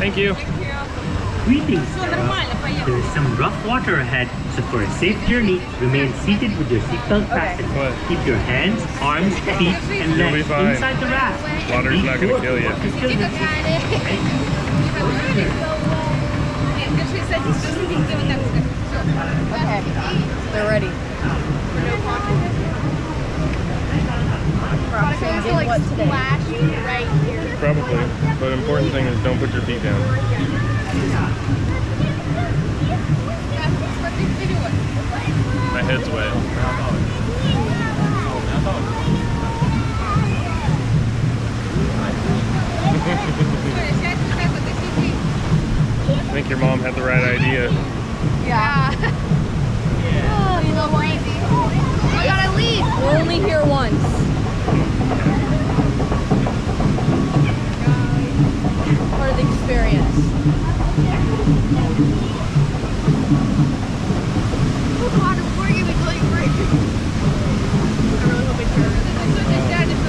Thank you. Greetings, Sarah. There is some rough water ahead, so for a safe journey, remain seated with your seatbelt fastened. What? Keep your hands, arms, feet, and You'll be legs fine. inside the raft. Water's not gonna kill you. Okay, they're ready. What today? Probably. But important thing is don't put your feet down. My head's wet. I think your mom had the right idea. Yeah. Oh, you know lazy. I gotta leave. We're only here once. Part of the experience.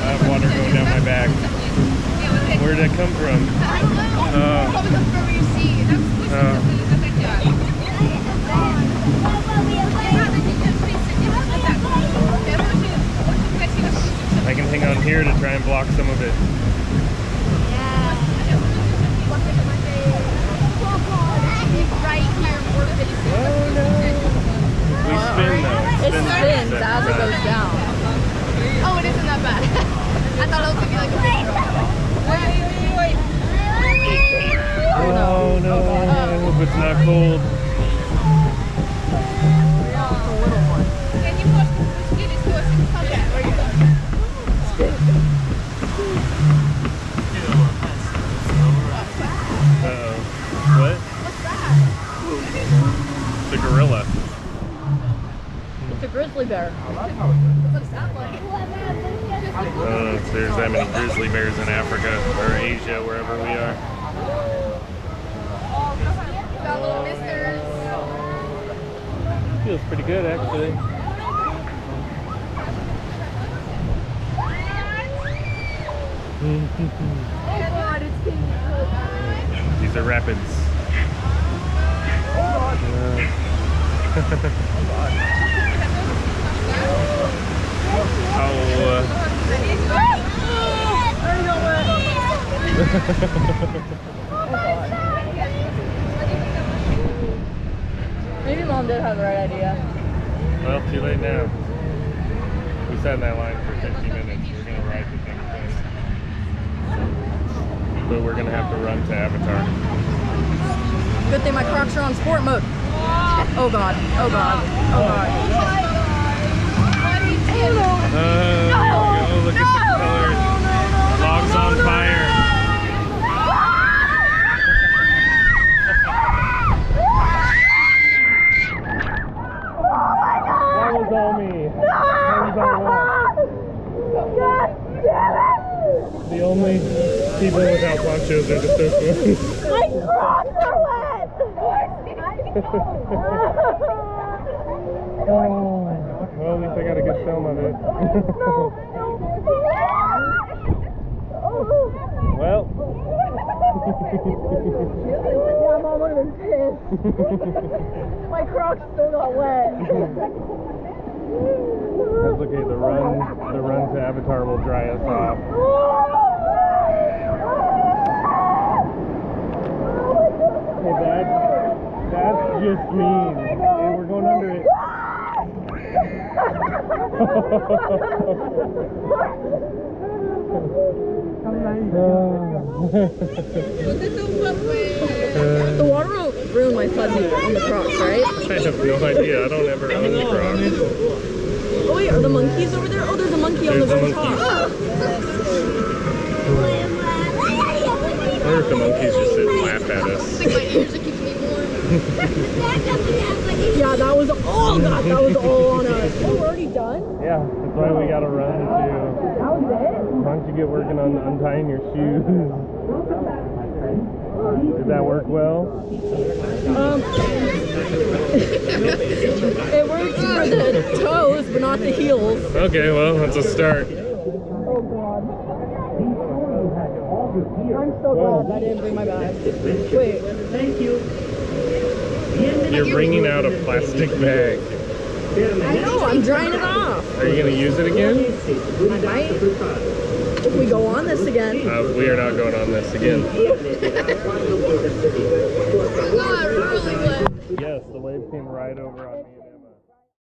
I have water going down my back. Where did that come from? I can hang on here to try and block some of it. Oh no! We spin though. It spins as it goes down. Oh, it isn't that bad. I thought it was gonna be like a big wait. Oh no! I hope it's not cold. Can you push this to us? Okay, we're good. Uh-oh. What? What's that? It's a gorilla. It's a grizzly bear. That's what it sounds like. I don't know if there's that many grizzly bears in Africa or Asia, wherever we are. Got little misters. Feels pretty good, actually. Oh god, it's getting These are rapids. Maybe Mom did have the right idea. Well, too late now. We sat in that line for 50 minutes. We're going to ride the thing first. But we're going to have to run to Avatar. Good thing my Crocs are on sport mode. Oh god. Oh god. Oh god. Oh, look at the colors. Logs on fire. That was all me. That was all what? God damn it! The only people without ponchos are the first ones. My Crocs are wet! Well, at least I got a good film of it. Well. Yeah, Mom would have been pissed. My Crocs still got wet. That's okay, the run to Avatar will dry us off. Hey, that's just mean. Hey, we're going under it. The water will ruin my fuzzy on the Crocs, right? I have no idea. I don't ever own the Crocs. Oh wait, are the monkeys over there? Oh, there's a monkey on the There's a very monkey. top. Or if the monkeys just sit and laugh at us. Like my ears that keeps me warm. Yeah, that was all. God, that was all on us. Oh, we're already done. Yeah, that's why we gotta run to. That was it. Why don't you get working on untying your shoes? Did that work well? It worked for the toes, but not the heels. Okay, well, that's a start. Oh God. I'm so glad I didn't bring my bag. Wait. Thank you. You're wringing out a plastic bag. I know, I'm drying it off. Are you going to use it again? I might. If we go on this again. We are not going on this again. God, really wet. Yes, the wave came right over on me.